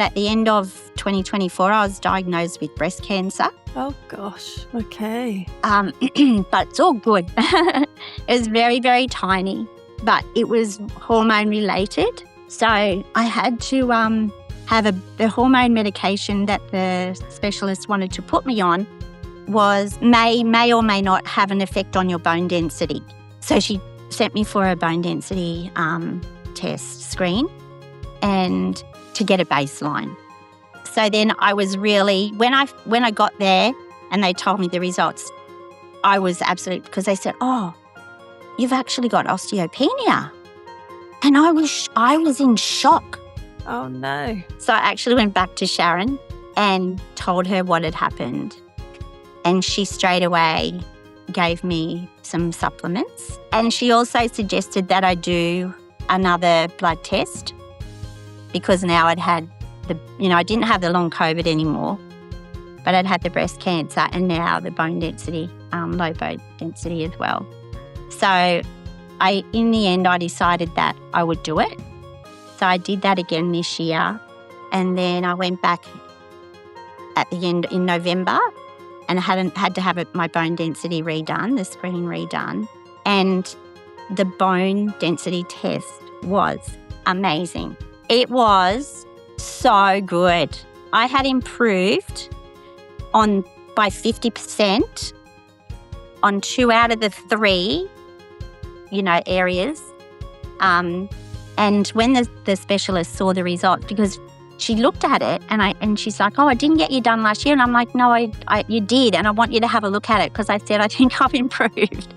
At the end of 2024, I was diagnosed with breast cancer. Oh, gosh. Okay. But it's all good. It was very, very tiny, but it was hormone-related. So I had to have the hormone medication that the specialist wanted to put me on may or may not have an effect on your bone density. So she sent me for a bone density test screen and to get a baseline. So then I was really, when I got there and they told me the results, I was absolutely, because they said, oh, you've actually got osteopenia. And I was in shock. Oh, no. So I actually went back to Sharon and told her what had happened. And she straight away gave me some supplements. And she also suggested that I do another blood test because now I'd had I didn't have the long COVID anymore, but I'd had the breast cancer and now the bone density, low bone density as well. So in the end, I decided that I would do it. So I did that again this year. And then I went back at the end in November and had to have my bone density redone, the screen redone. And the bone density test was amazing. It was so good. I had improved by 50% on 2 out of the 3, areas. And when the specialist saw the results, because she looked at it and she's like, oh, I didn't get you done last year. And I'm like, no, you did. And I want you to have a look at it because I said, I think I've improved.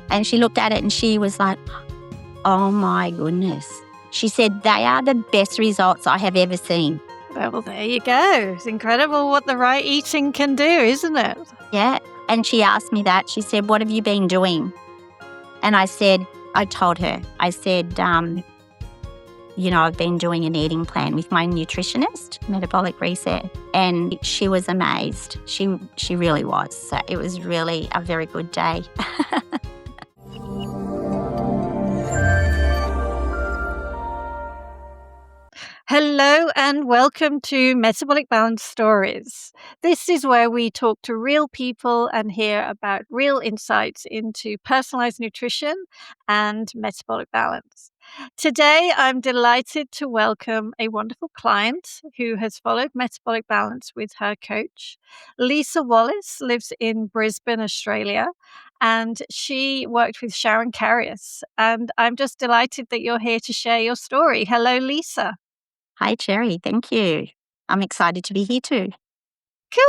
And she looked at it and she was like, oh my goodness. She said, they are the best results I have ever seen. Well, there you go. It's incredible what the right eating can do, isn't it? Yeah. And she asked me that. She said, what have you been doing? And I told her, I've been doing an eating plan with my nutritionist, Metabolic Reset, and she was amazed. She really was. So it was really a very good day. Hello and welcome to Metabolic Balance Stories. This is where we talk to real people and hear about real insights into personalised nutrition and metabolic balance. Today, I'm delighted to welcome a wonderful client who has followed metabolic balance with her coach. Lisa Wallace lives in Brisbane, Australia, and she worked with Sharon Carius. And I'm just delighted that you're here to share your story. Hello, Lisa. Hi, Cherry. Thank you. I'm excited to be here too.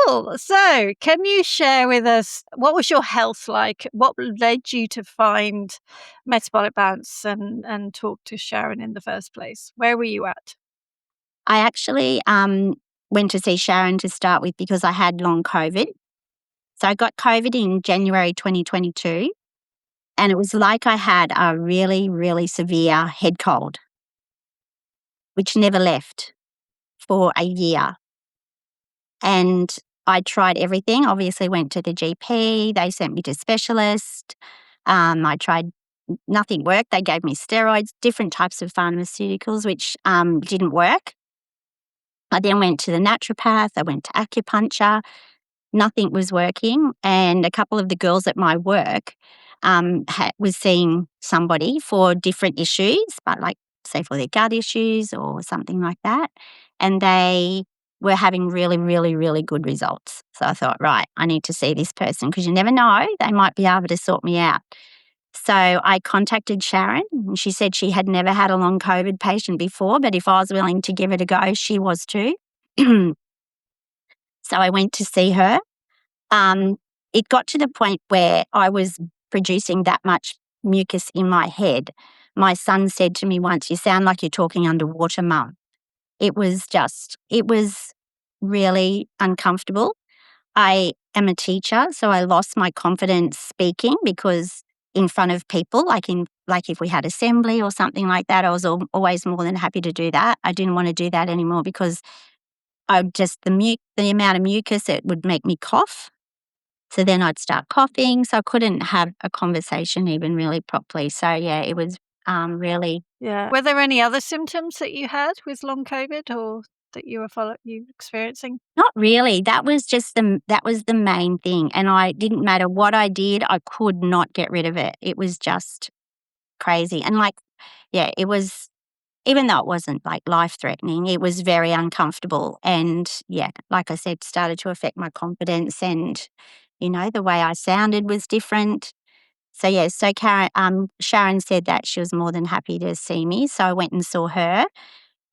Cool. So can you share with us, what was your health like? What led you to find metabolic balance and talk to Sharon in the first place? Where were you at? I actually went to see Sharon to start with because I had long COVID. So I got COVID in January 2022, and it was like I had a really, really severe head cold, which never left for a year. And I tried everything. Obviously went to the GP. They sent me to specialist. I tried, nothing worked. They gave me steroids, different types of pharmaceuticals, which didn't work. I then went to the naturopath. I went to acupuncture. Nothing was working. And a couple of the girls at my work was seeing somebody for different issues, but like, say, for their gut issues or something like that. And they were having really, really, really good results. So I thought, right, I need to see this person because you never know, they might be able to sort me out. So I contacted Sharon and she said she had never had a long COVID patient before, but if I was willing to give it a go, she was too. So I went to see her. It got to the point where I was producing that much mucus in my head. My son said to me once, you sound like you're talking underwater, Mum. It was really uncomfortable. I am a teacher, so I lost my confidence speaking because in front of people, like if we had assembly or something like that, I was always more than happy to do that. I didn't want to do that anymore because the amount of mucus, it would make me cough. So then I'd start coughing, so I couldn't have a conversation even really properly. So yeah, it was really. Yeah. Were there any other symptoms that you had with long COVID or? that you were you experiencing? Not really. That was the main thing, and I didn't matter what I did, I could not get rid of it. It was just crazy, and, like, yeah, it was even though it wasn't, like, life-threatening, it was very uncomfortable and, yeah, like I said, started to affect my confidence and, the way I sounded was different. So, yeah, so Sharon said that she was more than happy to see me, so I went and saw her,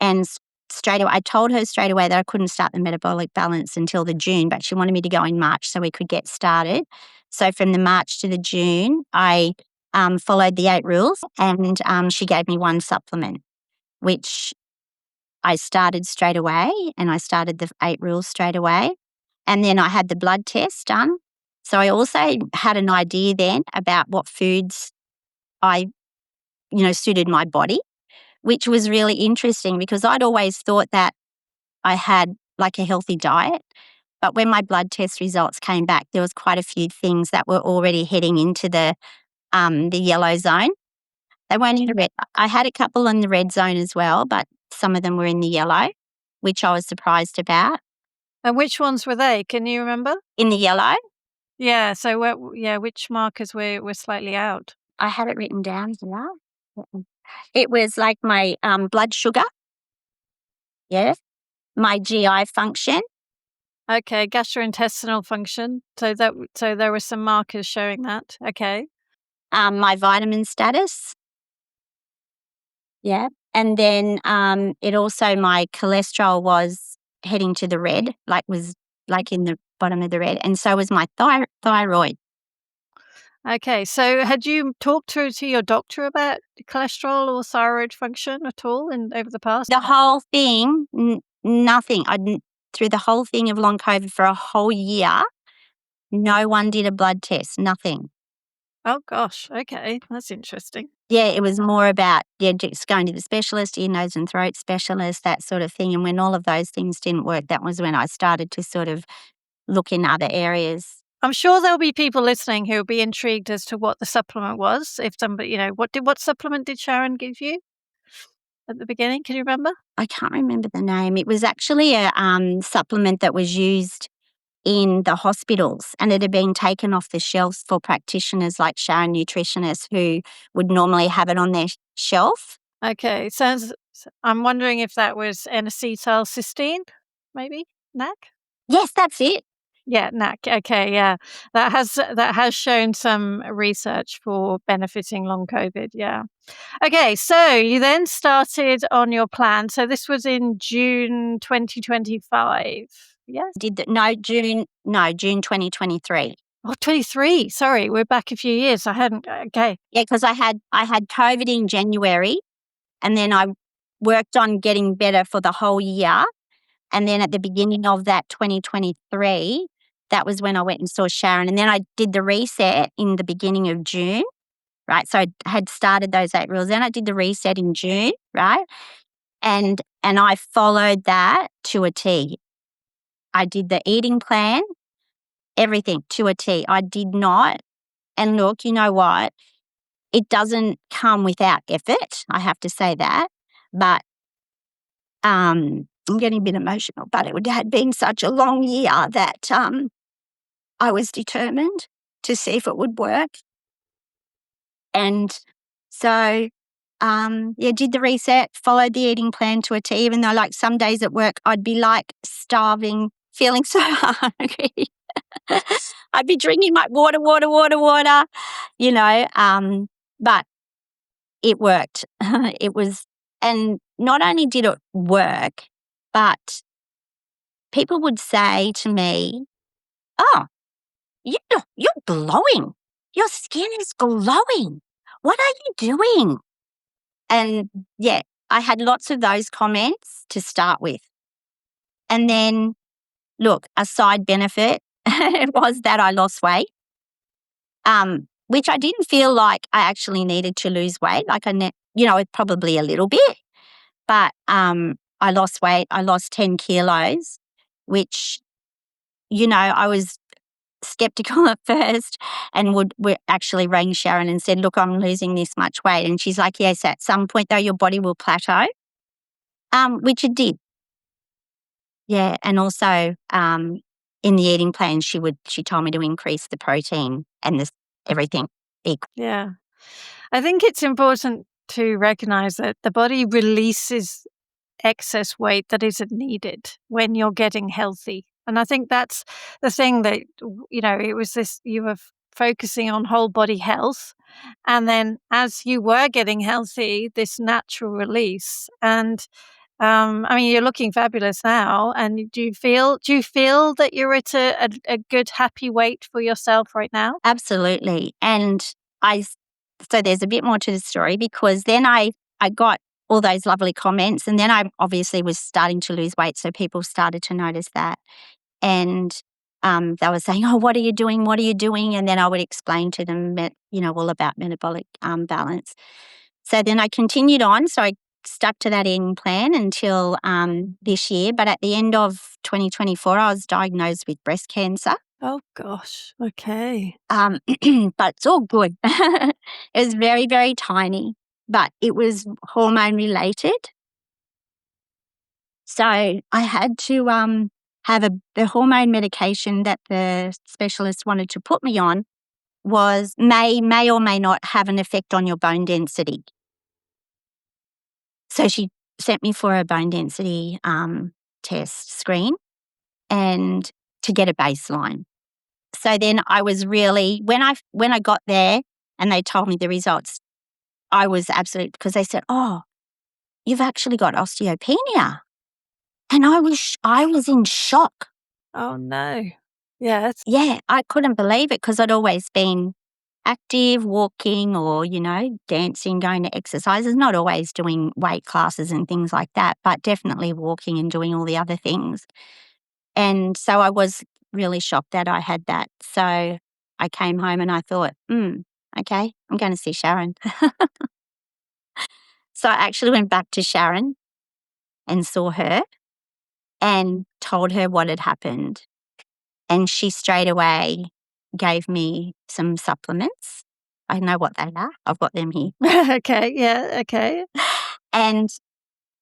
and straight away I told her straight away that I couldn't start the metabolic balance until the June, but she wanted me to go in March so we could get started. So from the March to the June, I, followed the 8 rules and, she gave me one supplement, which I started straight away, and I started the 8 rules straight away, and then I had the blood test done. So I also had an idea then about what foods I suited my body, which was really interesting because I'd always thought that I had, like, a healthy diet, but when my blood test results came back, there was quite a few things that were already heading into the yellow zone. They weren't in the red. I had a couple in the red zone as well, but some of them were in the yellow, which I was surprised about. And which ones were they? Can you remember? In the yellow, Yeah, so which markers were slightly out? I had it written down here. It was like my, blood sugar, yeah, my GI function, Okay, gastrointestinal function. So there were some markers showing that. Okay. my vitamin status, yeah, and then, it also my cholesterol was heading to the red, was, in the bottom of the red, and so was my thyroid. Okay, so had you talked to your doctor about cholesterol or thyroid function at all over the past? The whole thing, nothing. Through the whole thing of long COVID for a whole year, no one did a blood test, nothing. Oh gosh, okay, that's interesting. Yeah, it was more about, yeah, just going to the specialist, ear, nose and throat specialist, that sort of thing, and when all of those things didn't work, that was when I started to sort of look in other areas. I'm sure there'll be people listening who'll be intrigued as to what the supplement was. If somebody, what supplement did Sharon give you at the beginning? Can you remember? I can't remember the name. It was actually a, supplement that was used in the hospitals, and it had been taken off the shelves for practitioners like Sharon nutritionists who would normally have it on their shelf. Okay, I'm wondering if that was N-acetylcysteine, maybe? NAC? Yes, that's it. Yeah, NAC. Okay, yeah. That has shown some research for benefiting long COVID, yeah. Okay, so you then started on your plan. So this was in June 2025. Yes? June 2023. Oh, 23. Sorry, we're back a few years. I hadn't okay. Yeah, because I had COVID in January, and then I worked on getting better for the whole year, and then at the beginning of that 2023, that was when I went and saw Sharon, and then I did the reset in the beginning of June, right? So I had started those 8 rules, then I did the reset in June, right? And I followed that to a T. I did the eating plan, everything to a T. I did not, and look, you know what? It doesn't come without effort, I have to say that, but, I'm getting a bit emotional, but it had been such a long year that, I was determined to see if it would work, and so, yeah, did the reset, followed the eating plan to a T, even though, like, some days at work, I'd be, like, starving, feeling so hungry. I'd be drinking my water, but it worked. It was, and not only did it work, but people would say to me, "Oh, you're glowing. Your skin is glowing. What are you doing?" And yeah, I had lots of those comments to start with. And then, look, a side benefit was that I lost weight, which I didn't feel like I actually needed to lose weight. Like probably a little bit, but I lost weight. I lost 10 kilos, which, I was skeptical at first and would actually rang Sharon and said, "Look, I'm losing this much weight." And she's like, "Yes, at some point though, your body will plateau," which it did. Yeah, and also, in the eating plan, she told me to increase the protein and this everything equal. Yeah. I think it's important to recognize that the body releases excess weight that isn't needed when you're getting healthy. And I think that's the thing that, it was this, you were focusing on whole body health. And then as you were getting healthy, this natural release. And I mean, you're looking fabulous now. And do you feel that you're at a good, happy weight for yourself right now? Absolutely, and I s so there's a bit more to the story because then I got all those lovely comments, and then I obviously was starting to lose weight, so people started to notice that. And, they were saying, "Oh, what are you doing? What are you doing?" And then I would explain to them all about metabolic, balance. So then I continued on, so I stuck to that eating plan until, this year, but at the end of 2024, I was diagnosed with breast cancer, Oh, gosh. Okay. but it's all good. It was very, very tiny, but it was hormone-related. So I had to have the hormone medication that the specialist wanted to put me on was may or may not have an effect on your bone density. So she sent me for a bone density test screen and to get a baseline. So then I was really when I got there and they told me the results, I was absolutely because they said, "Oh, you've actually got osteopenia," and I was in shock. Oh, no. Yes. Yeah, I couldn't believe it because I'd always been active, walking or, dancing, going to exercises, not always doing weight classes and things like that, but definitely walking and doing all the other things. And so I was really shocked that I had that. So I came home and I thought, okay, I'm going to see Sharon. So I actually went back to Sharon and saw her and told her what had happened. And she straight away gave me some supplements. I know what they are. I've got them here. Okay. Yeah. Okay. And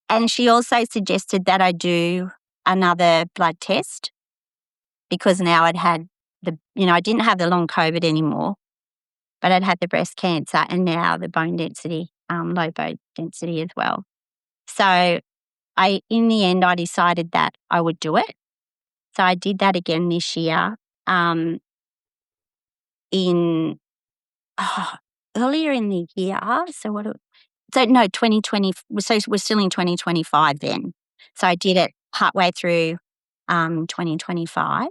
and she also suggested that I do another blood test because now I'd had I didn't have the long COVID anymore, but I'd had the breast cancer and now the bone density, low bone density as well. So in the end, I decided that I would do it. So I did that again this year, in oh, earlier in the year. So no, 2020. So we're still in 2025 then. So I did it partway through 2025,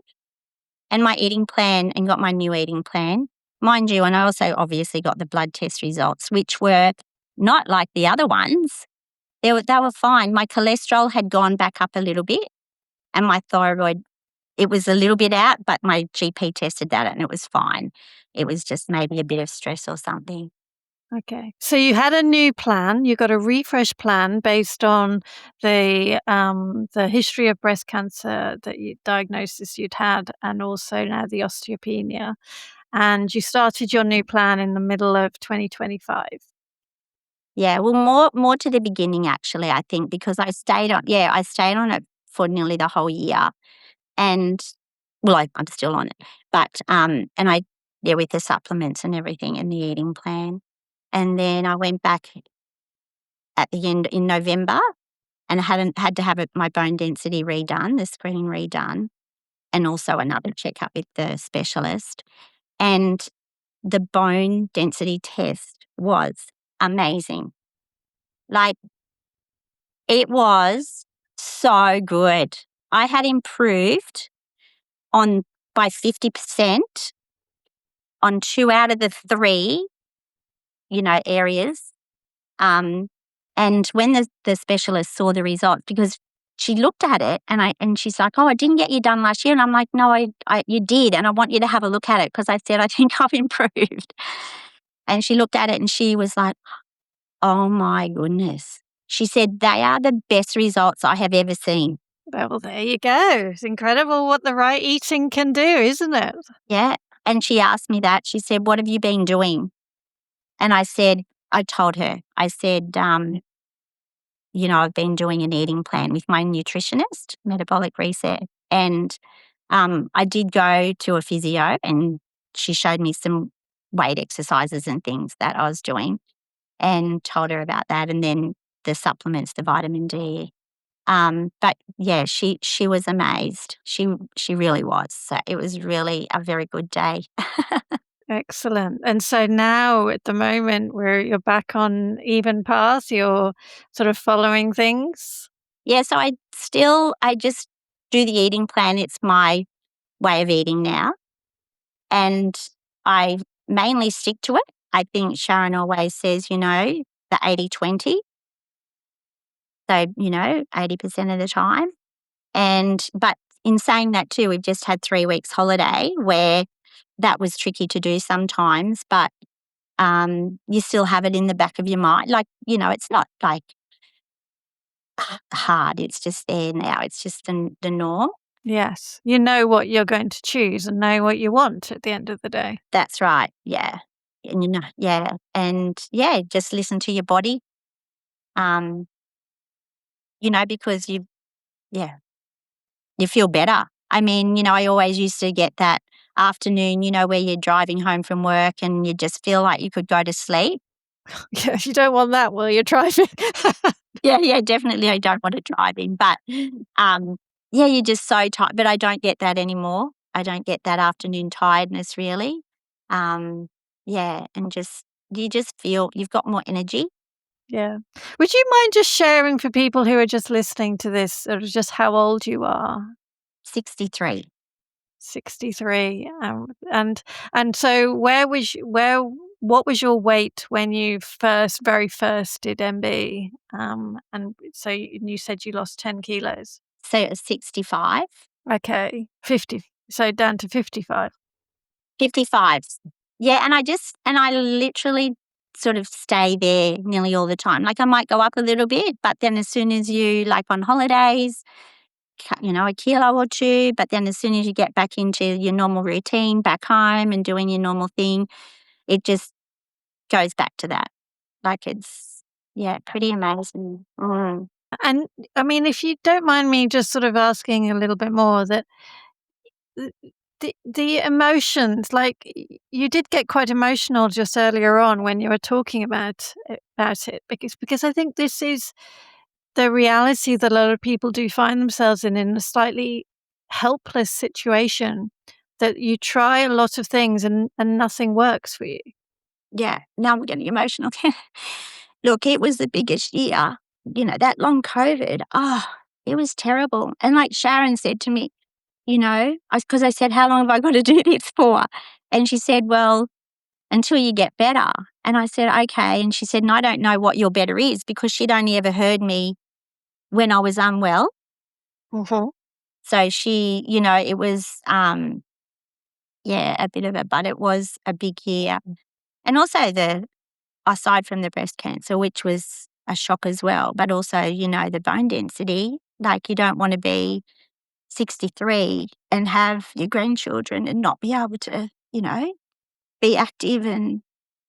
and my eating plan and got my new eating plan, mind you. And I also obviously got the blood test results, which were not like the other ones. They were fine. My cholesterol had gone back up a little bit, and my thyroid, it was a little bit out, but my GP tested that and it was fine. It was just maybe a bit of stress or something. Okay. So you had a new plan. You got a refresh plan based on the history of breast cancer diagnosis you'd had, and also now the osteopenia. And you started your new plan in the middle of 2025. Yeah, well, more to the beginning actually, I think, because I stayed on it for nearly the whole year, and well, I'm still on it, but and I yeah with the supplements and everything and the eating plan, and then I went back at the end in November, and I had to have my bone density redone, the screen redone, and also another checkup with the specialist, and the bone density test was amazing. Like, it was so good. I had improved on by 50% on 2 out of the 3, areas. Um, and when the specialist saw the results, because she looked at it and she's like, "Oh, I didn't get you done last year." And I'm like, "No, you did, and I want you to have a look at it because I said I think I've improved." And she looked at it and she was like, "Oh my goodness." She said, "They are the best results I have ever seen." Well, there you go. It's incredible what the right eating can do, isn't it? Yeah. And she asked me that. She said, "What have you been doing?" And I told her, I said, I've been doing an eating plan with my nutritionist, Metabolic Reset, and I did go to a physio and she showed me some weight exercises and things that I was doing and told her about that, and then the supplements, the vitamin D. But yeah, she was amazed. She really was. So it was really a very good day. Excellent. And so now at the moment where you're back on even path, you're sort of following things? Yeah, so I just do the eating plan. It's my way of eating now, and I mainly stick to it. I think Sharon always says, the 80-20. So, 80% of the time. But in saying that too, we've just had 3 weeks holiday where that was tricky to do sometimes, but you still have it in the back of your mind. Like, it's not like hard. It's just there now. It's just the norm. Yes. You know what you're going to choose and know what you want at the end of the day. That's right. Yeah. And yeah. And yeah, just listen to your body. Um, because yeah, you feel better. I mean, I always used to get that afternoon, where you're driving home from work and you just feel like you could go to sleep. Yeah, you don't want that while you're driving. Yeah, definitely. I don't want to drive in, but yeah, you're just so tired. But I don't get that anymore. I don't get that afternoon tiredness really. Um, yeah, and you just feel you've got more energy. Yeah. Would you mind just sharing for people who are just listening to this, sort of just how old you are? 63. 63. And so what was your weight when you very first did MB? And so you said you lost 10 kilos. So it was 65. Okay. 50. So down to 55. 55. Yeah, and I literally sort of stay there nearly all the time. Like I might go up a little bit, but then as soon as you like on holidays, a kilo or two, but then as soon as you get back into your normal routine back home and doing your normal thing, it just goes back to that. Like it's, yeah, pretty amazing. Mm. And I mean, if you don't mind me just sort of asking a little bit more, that th- the emotions, like you did get quite emotional just earlier on when you were talking about it, because I think this is the reality that a lot of people do find themselves in a slightly helpless situation, that you try a lot of things and nothing works for you. Yeah, now I'm getting emotional. Look, it was the biggest year, that long COVID. Oh, it was terrible. And like Sharon said to me, because I said, how long have I got to do this for? And she said, well, until you get better. And I said, okay. And she said, and I don't know what your better is, because she'd only ever heard me when I was unwell. Mhm. So it was, yeah, a bit of but it was a big year. And also aside from the breast cancer, which was a shock as well, but also, the bone density, like you don't want to be 63 and have your grandchildren and not be able to, be active and,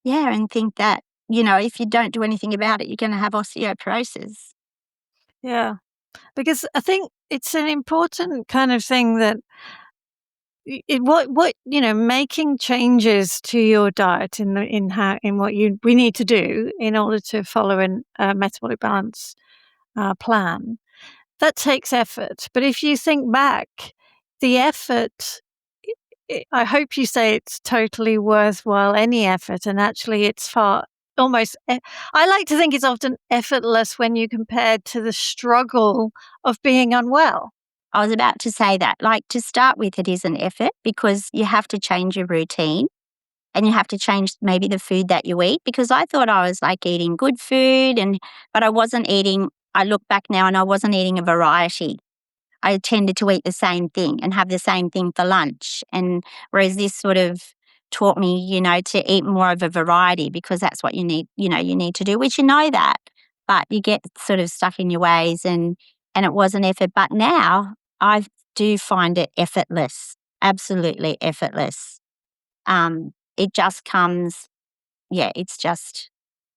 yeah, and think that, if you don't do anything about it, you're going to have osteoporosis. Yeah, because I think it's an important kind of thing that making changes to your diet in what we need to do in order to follow a metabolic balance plan, that takes effort. But if you think back, the effort, I hope you say it's totally worthwhile, any effort, and actually it's I like to think it's often effortless when you compare to the struggle of being unwell. I was about to say that, like, to start with, it is an effort because you have to change your routine and you have to change maybe the food that you eat, because I thought I was like eating good food but I wasn't eating. I look back now and I wasn't eating a variety. I tended to eat the same thing and have the same thing for lunch. And whereas this sort of taught me, to eat more of a variety, because that's what you need, you need to do, which that, but you get sort of stuck in your ways and it was an effort. But now I do find it effortless, absolutely effortless. It just comes, yeah, it's just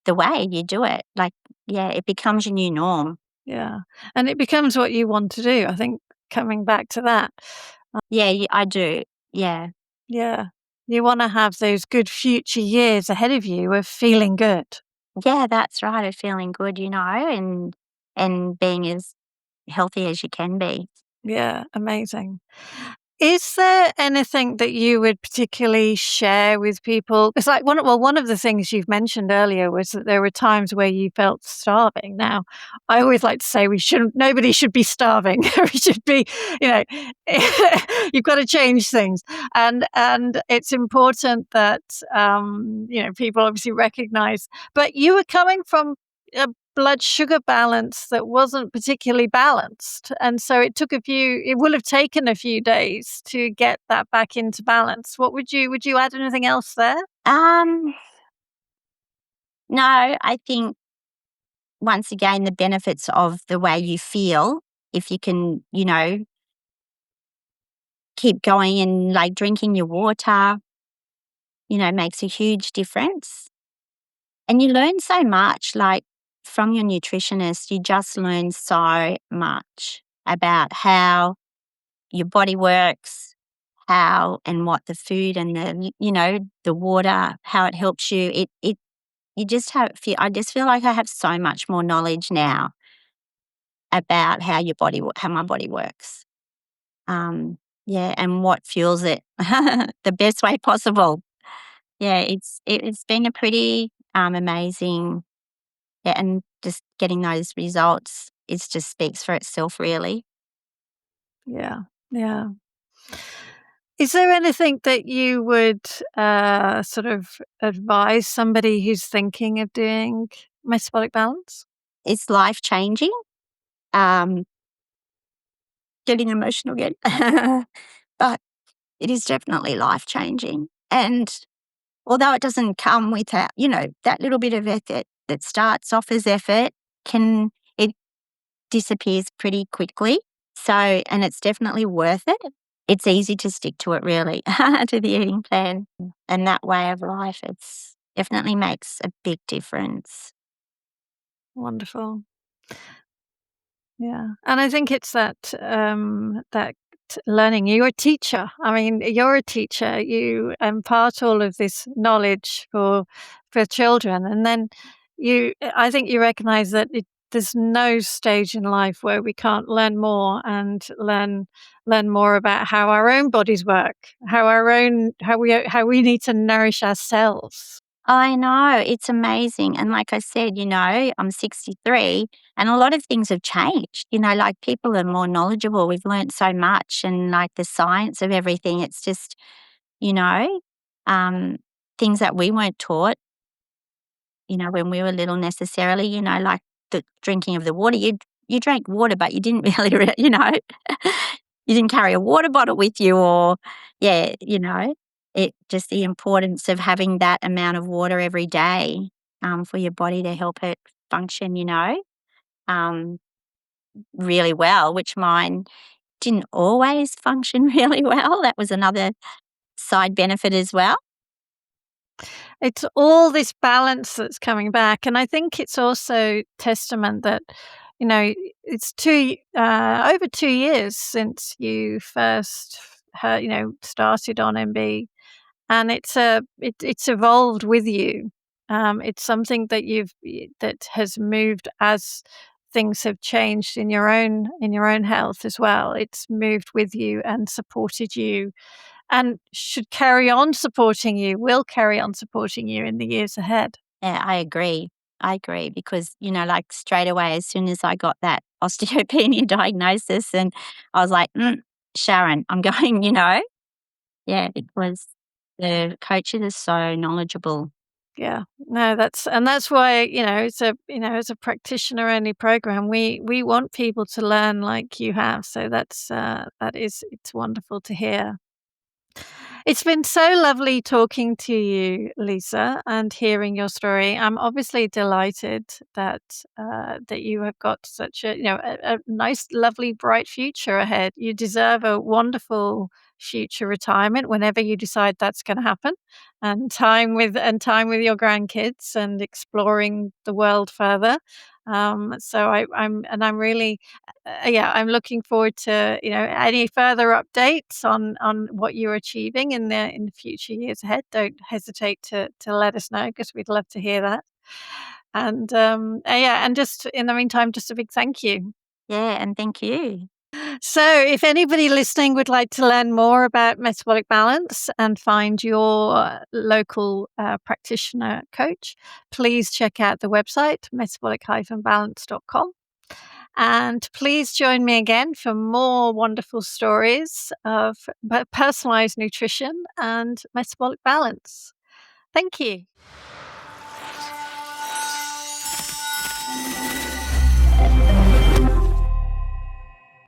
the way you do it. Like, Yeah, it becomes your new norm. Yeah. And it becomes what you want to do, I think, coming back to that. Yeah, I do. Yeah. Yeah. You wanna have those good future years ahead of you of feeling good. Yeah, that's right, of feeling good, and being as healthy as you can be. Yeah, amazing. Is there anything that you would particularly share with people? It's like one of the things you've mentioned earlier was that there were times where you felt starving. Now, I always like to say nobody should be starving. We should be, you know, you've got to change things. And it's important that people obviously recognize. But you were coming from a blood sugar balance that wasn't particularly balanced. And so it will have taken a few days to get that back into balance. Would you add anything else there? Um, no, I think once again, the benefits of the way you feel, if you can, keep going and like drinking your water, makes a huge difference. And you learn so much, like from your nutritionist, you just learn so much about how your body works, how and what the food and the water, how it helps you. You just I just feel like I have so much more knowledge now about how my body works. Yeah, and what fuels it the best way possible. Yeah, it's been a pretty amazing, yeah, and just getting those results, it just speaks for itself, really. Yeah. Yeah. Is there anything that you would sort of advise somebody who's thinking of doing metabolic balance? It's life changing. Um, Getting emotional again, but it is definitely life changing. And although it doesn't come without, that little bit of effort that starts off as effort, it disappears pretty quickly. So, and it's definitely worth it. It's easy to stick to it, really, to the eating plan and that way of life. It's definitely makes a big difference. Wonderful. Yeah, and I think it's learning. You're a teacher. I mean, you're a teacher. You impart all of this knowledge for children, and then I think you recognise that there's no stage in life where we can't learn more and learn more about how our own bodies work, how we need to nourish ourselves. I know, it's amazing. And like I said, I'm 63 and a lot of things have changed. Like people are more knowledgeable. We've learned so much and like the science of everything. It's just, you know, um, things that we weren't taught, when we were little necessarily, like the drinking of the water. You drank water, but you didn't really, you didn't carry a water bottle with you or, yeah, it just the importance of having that amount of water every day for your body to help it function, um, really well, which mine didn't always function really well. That was another side benefit as well. It's all this balance that's coming back, and I think it's also testament that, it's over 2 years since you first started on MB, and it's evolved with you. It's something that has moved as things have changed in your own health as well. It's moved with you and supported you and should carry on supporting you, will carry on supporting you in the years ahead. Yeah, I agree. I agree because, like straight away, as soon as I got that osteopenia diagnosis, and I was like, Sharon, I'm going, yeah, because the coaches are so knowledgeable. Yeah. No, that's why, as a practitioner only program, we want people to learn like you have. So it's wonderful to hear. It's been so lovely talking to you, Lisa, and hearing your story. I'm obviously delighted that you have got such a nice, lovely, bright future ahead. You deserve a wonderful future retirement whenever you decide that's going to happen, and time with your grandkids and exploring the world further. I'm really, I'm looking forward to any further updates on what you're achieving in the future years ahead. Don't hesitate to let us know because we'd love to hear that. And just in the meantime, just a big thank you. Yeah, and thank you. So, if anybody listening would like to learn more about metabolic balance and find your local practitioner coach, please check out the website metabolic-balance.com. And please join me again for more wonderful stories of personalized nutrition and metabolic balance. Thank you.